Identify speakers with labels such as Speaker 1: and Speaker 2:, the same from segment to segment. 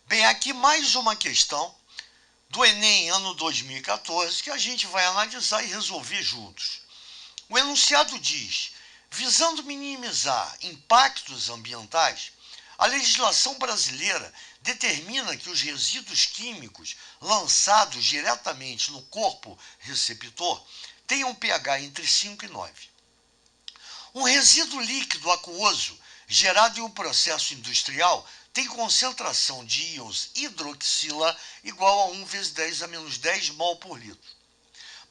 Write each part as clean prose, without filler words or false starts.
Speaker 1: Bem, aqui mais uma questão do Enem ano 2014 que a gente vai analisar e resolver juntos. O enunciado diz: visando minimizar impactos ambientais, a legislação brasileira determina que os resíduos químicos lançados diretamente no corpo receptor tenham pH entre 5 e 9. Um resíduo líquido aquoso gerado em um processo industrial tem concentração de íons hidroxila igual a 1 vezes 10 a menos 10 mol por litro.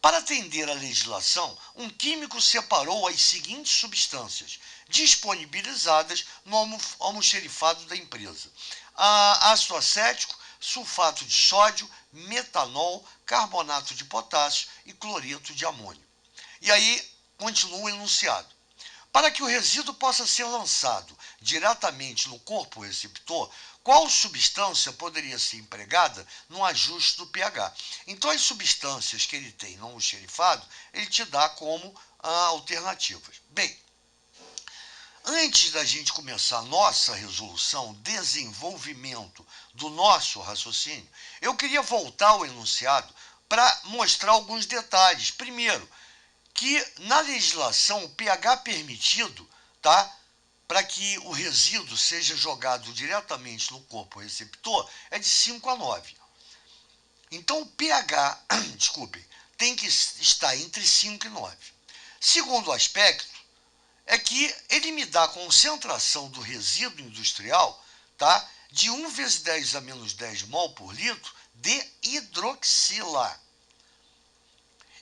Speaker 1: Para atender à legislação, um químico separou as seguintes substâncias disponibilizadas no almoxerifado da empresa: ácido acético, sulfato de sódio, metanol, carbonato de potássio e cloreto de amônio. E aí continua o enunciado. Para que o resíduo possa ser lançado diretamente no corpo receptor, qual substância poderia ser empregada no ajuste do pH? Então, as substâncias que ele tem no almoxerifado, ele te dá como alternativas. Bem, antes da gente começar a nossa resolução, desenvolvimento do nosso raciocínio, eu queria voltar ao enunciado para mostrar alguns detalhes. Primeiro, que na legislação o pH permitido, tá, para que o resíduo seja jogado diretamente no corpo receptor é de 5 a 9. Então o pH, desculpe, tem que estar entre 5 e 9. Segundo aspecto é que ele me dá a concentração do resíduo industrial, tá, de 1 vezes 10 a menos 10 mol por litro de hidroxila.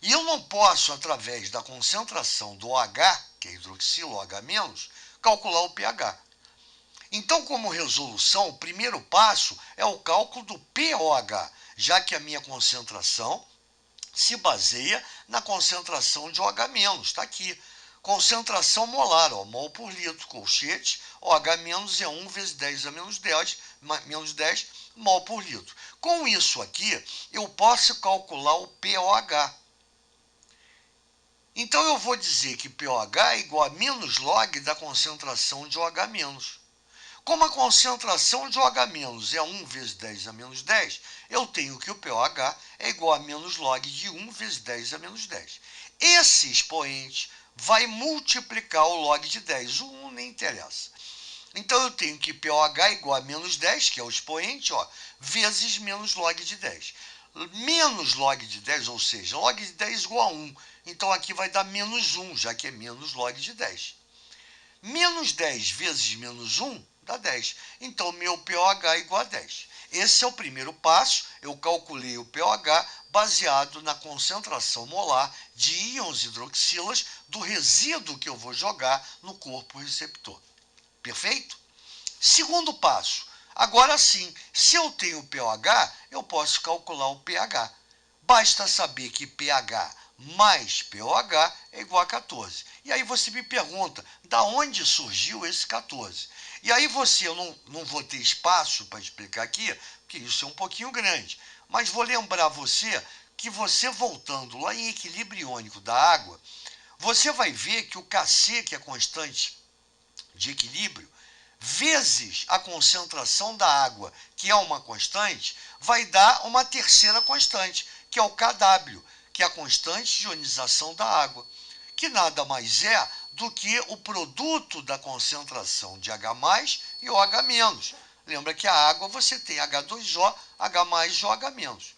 Speaker 1: E eu não posso, através da concentração do OH, que é hidroxila, OH-, calcular o pH. Então, como resolução, o primeiro passo é o cálculo do pOH, já que a minha concentração se baseia na concentração de OH-, está aqui. Concentração molar, ó, mol por litro, colchete, OH- é 1 vezes 10 a menos 10 mol por litro. Com isso aqui, eu posso calcular o pOH. Então eu vou dizer que pOH é igual a menos log da concentração de OH-. Como a concentração de OH- é 1 vezes 10 a menos 10, eu tenho que o pOH é igual a menos log de 1 vezes 10 a menos 10. Esse expoente vai multiplicar o log de 10, o 1 nem interessa. Então eu tenho que pOH é igual a menos 10, que é o expoente, ó, vezes menos log de 10. Menos log de 10, ou seja, log de 10 igual a 1. Então aqui vai dar menos 1, já que é menos log de 10. Menos 10 vezes menos 1 dá 10. Então meu pOH é igual a 10. Esse é o primeiro passo. Eu calculei o pOH baseado na concentração molar de íons hidroxilas do resíduo que eu vou jogar no corpo receptor. Perfeito? Segundo passo. Agora sim, se eu tenho pOH, eu posso calcular o pH. Basta saber que pH mais pOH é igual a 14. E aí você me pergunta, da onde surgiu esse 14? E aí eu não vou ter espaço para explicar aqui, porque isso é um pouquinho grande. Mas vou lembrar você que você voltando lá em equilíbrio iônico da água, você vai ver que o Kc, que é a constante de equilíbrio, vezes a concentração da água, que é uma constante, vai dar uma terceira constante, que é o Kw, que é a constante de ionização da água, que nada mais é do que o produto da concentração de H+ e OH-. Lembra que a água você tem H2O, H+ e OH-.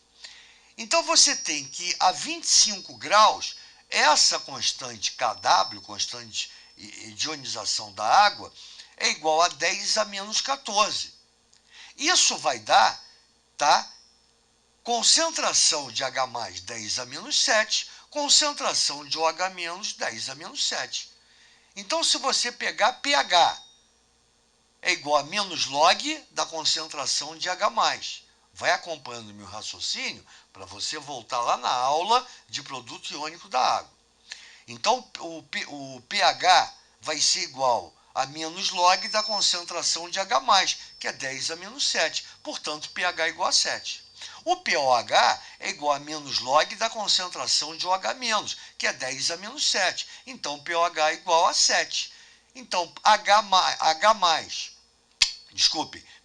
Speaker 1: Então você tem que a 25 graus, essa constante Kw, constante de ionização da água, é igual a 10 a menos 14. Isso vai dar, tá? Concentração de H+ 10 a menos 7, concentração de OH- 10 a menos 7. Então, se você pegar pH, é igual a menos log da concentração de H+. Vai acompanhando o meu raciocínio para você voltar lá na aula de produto iônico da água. Então, o pH vai ser igual a menos log da concentração de H+, que é 10 a menos 7. Portanto, pH é igual a 7. O pOH é igual a menos log da concentração de OH-, que é 10 a menos 7. Então, pOH é igual a 7. Então,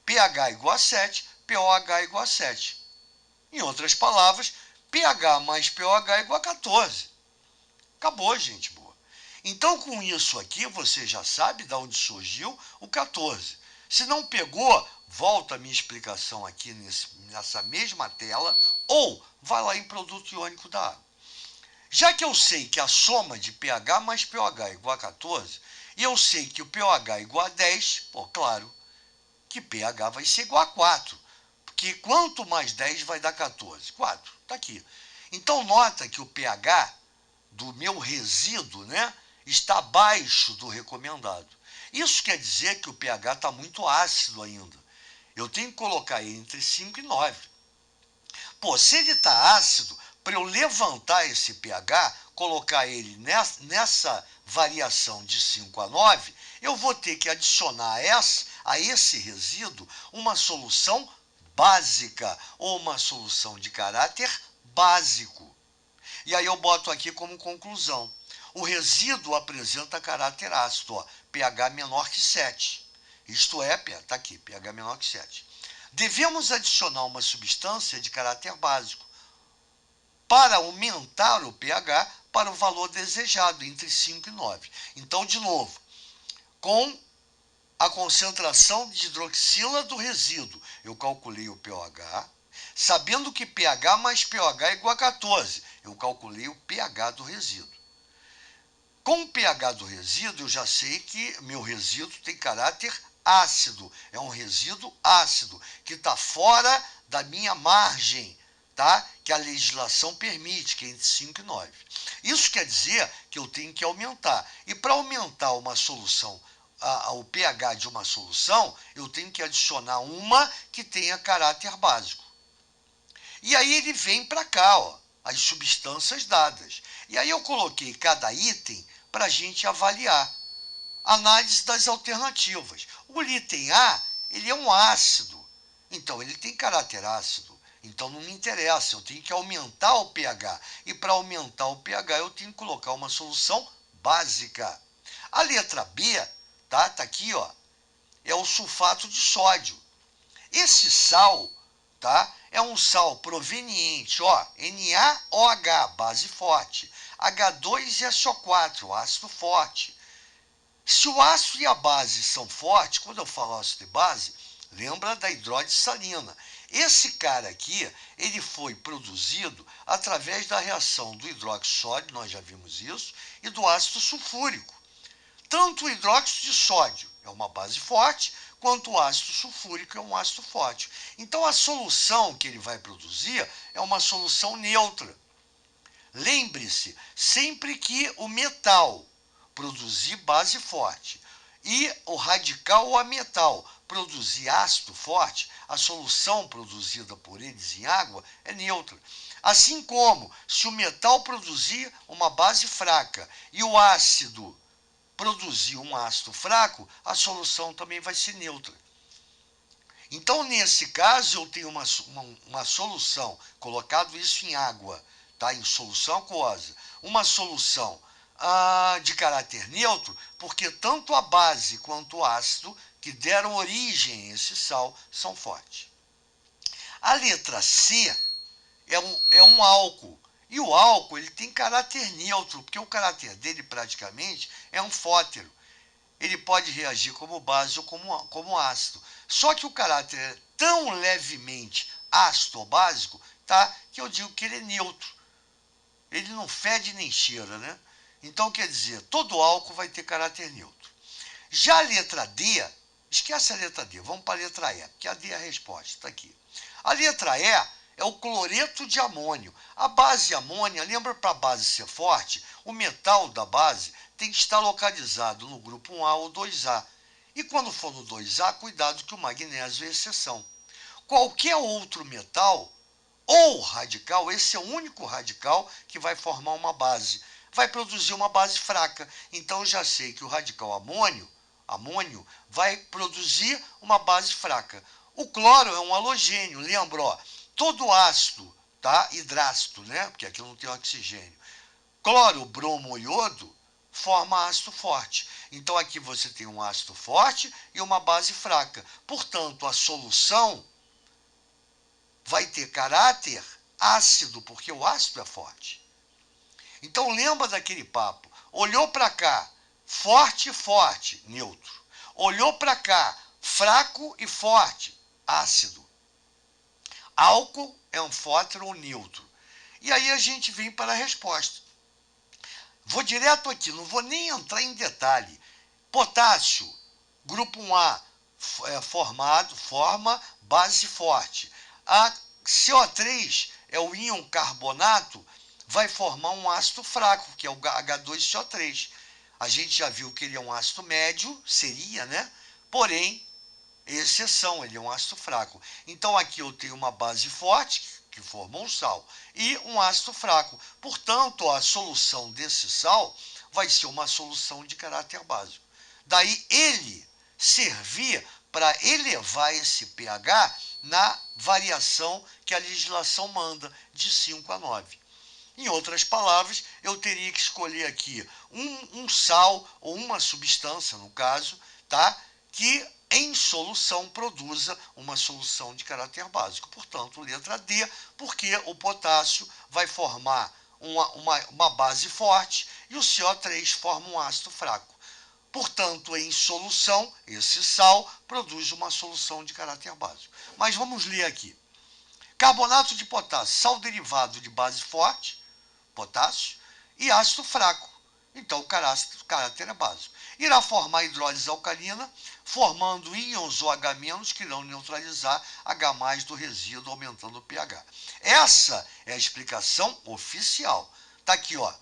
Speaker 1: pH é igual a 7, pOH igual a 7. Em outras palavras, pH mais pOH igual a 14. Acabou, gente boa. Então, com isso aqui, você já sabe de onde surgiu o 14. Se não pegou, volta a minha explicação aqui nessa mesma tela, ou vai lá em produto iônico da água. Já que eu sei que a soma de pH mais pOH é igual a 14, e eu sei que o pOH é igual a 10, pô, claro que pH vai ser igual a 4, porque quanto mais 10 vai dar 14? 4, está aqui. Então, nota que o pH do meu resíduo, né, está abaixo do recomendado. Isso quer dizer que o pH está muito ácido ainda. Eu tenho que colocar ele entre 5 e 9. Pô, se ele está ácido, para eu levantar esse pH, colocar ele nessa variação de 5 a 9, eu vou ter que adicionar a esse resíduo uma solução básica, ou uma solução de caráter básico. E aí eu boto aqui como conclusão. O resíduo apresenta caráter ácido, ó, pH menor que 7. Isto é, está aqui, pH menor que 7. Devemos adicionar uma substância de caráter básico para aumentar o pH para o valor desejado, entre 5 e 9. Então, de novo, com a concentração de hidroxila do resíduo, eu calculei o pOH, sabendo que pH mais pOH é igual a 14, eu calculei o pH do resíduo. Com o pH do resíduo, eu já sei que meu resíduo tem caráter ácido. É um resíduo ácido, que está fora da minha margem, tá? Que a legislação permite, que é entre 5 e 9. Isso quer dizer que eu tenho que aumentar. E para aumentar uma solução, o pH de uma solução, eu tenho que adicionar uma que tenha caráter básico. E aí ele vem para cá, ó, as substâncias dadas. E aí eu coloquei cada item para a gente avaliar. Análise das alternativas. O item A, ele é um ácido, então ele tem caráter ácido. Então não me interessa, eu tenho que aumentar o pH. E para aumentar o pH, eu tenho que colocar uma solução básica. A letra B, tá aqui, ó, é o sulfato de sódio. Esse sal, tá, é um sal proveniente, ó, NaOH, base forte, H2SO4, ácido forte. Se o ácido e a base são fortes, quando eu falo ácido e base, lembra da hidrólise salina. Esse cara aqui, ele foi produzido através da reação do hidróxido sódio, nós já vimos isso, e do ácido sulfúrico. Tanto o hidróxido de sódio é uma base forte, quanto o ácido sulfúrico é um ácido forte. Então, a solução que ele vai produzir é uma solução neutra. Lembre-se, sempre que o metal produzir base forte e o radical ou a metal produzir ácido forte, a solução produzida por eles em água é neutra. Assim como, se o metal produzir uma base fraca e o ácido produzir um ácido fraco, a solução também vai ser neutra. Então, nesse caso, eu tenho uma solução, colocado isso em água, tá? Em solução aquosa, uma solução de caráter neutro, porque tanto a base quanto o ácido que deram origem a esse sal são fortes. A letra C é um álcool. E o álcool ele tem caráter neutro, porque o caráter dele praticamente é um fótero. Ele pode reagir como base ou como ácido. Só que o caráter é tão levemente ácido ou básico, tá, que eu digo que ele é neutro. Ele não fede nem cheira, né? Então, quer dizer, todo álcool vai ter caráter neutro. Já a letra D, esquece a letra D, vamos para a letra E, porque a D é a resposta, está aqui. A letra E é o cloreto de amônio. A base amônia, lembra, para a base ser forte, o metal da base tem que estar localizado no grupo 1A ou 2A. E quando for no 2A, cuidado que o magnésio é exceção. Qualquer outro metal ou radical, esse é o único radical que vai formar uma base. Vai produzir uma base fraca. Então, eu já sei que o radical amônio vai produzir uma base fraca. O cloro é um halogênio, lembra, ó, todo ácido, tá, hidrácido, né, porque aqui não tem oxigênio. Cloro, bromo e iodo forma ácido forte. Então, aqui você tem um ácido forte e uma base fraca. Portanto, a solução vai ter caráter ácido, porque o ácido é forte. Então lembra daquele papo. Olhou para cá, forte, forte, neutro. Olhou para cá, fraco e forte, ácido. Álcool é um fótron neutro. E aí a gente vem para a resposta. Vou direto aqui, não vou nem entrar em detalhe. Potássio, grupo 1A, forma base forte. A CO3 é o íon carbonato, vai formar um ácido fraco, que é o H2CO3. A gente já viu que ele é um ácido médio, seria, né? Porém, exceção, ele é um ácido fraco. Então aqui eu tenho uma base forte, que formou um sal, e um ácido fraco. Portanto, a solução desse sal vai ser uma solução de caráter básico. Daí ele servir para elevar esse pH na variação que a legislação manda, de 5 a 9. Em outras palavras, eu teria que escolher aqui um sal ou uma substância, no caso, tá? Que em solução produza uma solução de caráter básico. Portanto, letra D, porque o potássio vai formar uma base forte e o CO3 forma um ácido fraco. Portanto, em solução, esse sal produz uma solução de caráter básico. Mas vamos ler aqui. Carbonato de potássio, sal derivado de base forte, potássio, e ácido fraco. Então, o caráter é básico. Irá formar hidrólise alcalina, formando íons OH- que irão neutralizar H+ do resíduo, aumentando o pH. Essa é a explicação oficial. Está aqui, ó.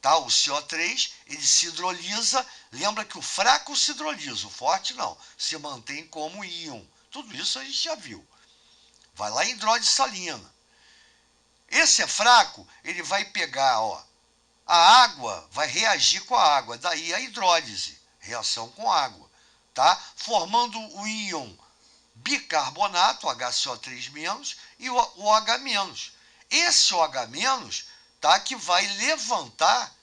Speaker 1: Tá? O CO3, ele se hidrolisa. Lembra que o fraco se hidrolisa, o forte não. Se mantém como íon. Tudo isso a gente já viu. Vai lá em hidrólise salina. Esse é fraco, ele vai pegar, ó, a água, vai reagir com a água, daí a hidrólise, reação com água, tá? Formando o íon bicarbonato, HCO3-, e o OH-. Esse OH-, tá, que vai levantar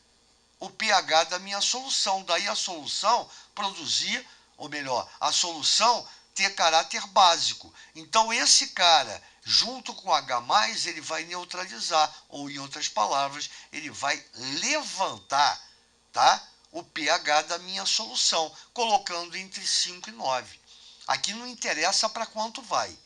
Speaker 1: o pH da minha solução, daí a solução produzir, ou melhor, a solução ter caráter básico. Então esse cara, junto com H+, ele vai neutralizar, ou em outras palavras, ele vai levantar, tá, o pH da minha solução, colocando entre 5 e 9. Aqui não interessa para quanto vai.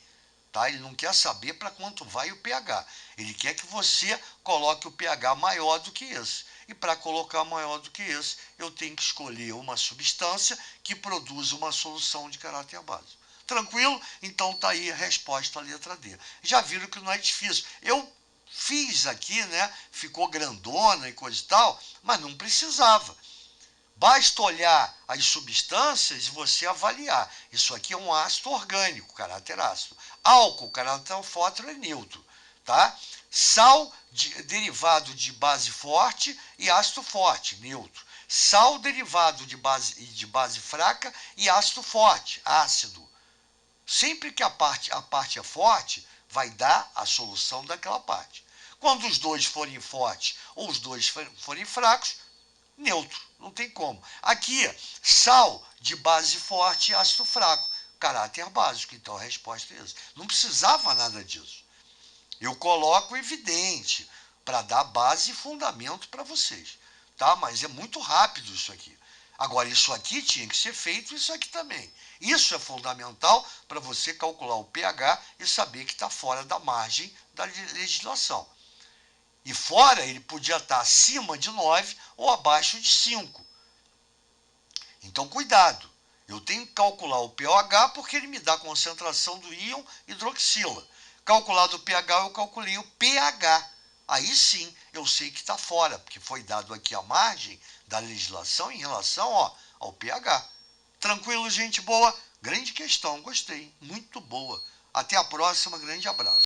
Speaker 1: Tá? Ele não quer saber para quanto vai o pH. Ele quer que você coloque o pH maior do que esse. E para colocar maior do que esse, eu tenho que escolher uma substância que produza uma solução de caráter básico. Tranquilo? Então tá aí a resposta à letra D. Já viram que não é difícil. Eu fiz aqui, né? Ficou grandona e coisa e tal, mas não precisava. Basta olhar as substâncias e você avaliar. Isso aqui é um ácido orgânico, caráter ácido. Álcool, caráter fótron, é neutro. Tá? Sal, derivado de base forte e ácido forte, neutro. Sal, derivado de base fraca e ácido forte, ácido. Sempre que a parte é forte, vai dar a solução daquela parte. Quando os dois forem fortes ou os dois forem fracos, neutro, não tem como. Aqui, sal de base forte e ácido fraco, caráter básico. Então a resposta é essa. Não precisava nada disso. Eu coloco evidente para dar base e fundamento para vocês, tá? Mas é muito rápido isso aqui. Agora, isso aqui tinha que ser feito, isso aqui também. Isso é fundamental para você calcular o pH e saber que está fora da margem da legislação. E fora, ele podia estar acima de 9 ou abaixo de 5. Então, cuidado. Eu tenho que calcular o pOH porque ele me dá a concentração do íon hidroxila. Calculado o pH, eu calculei o pH. Aí sim, eu sei que está fora, porque foi dado aqui a margem da legislação em relação, ó, ao pH. Tranquilo, gente boa? Grande questão, gostei. Muito boa. Até a próxima, grande abraço.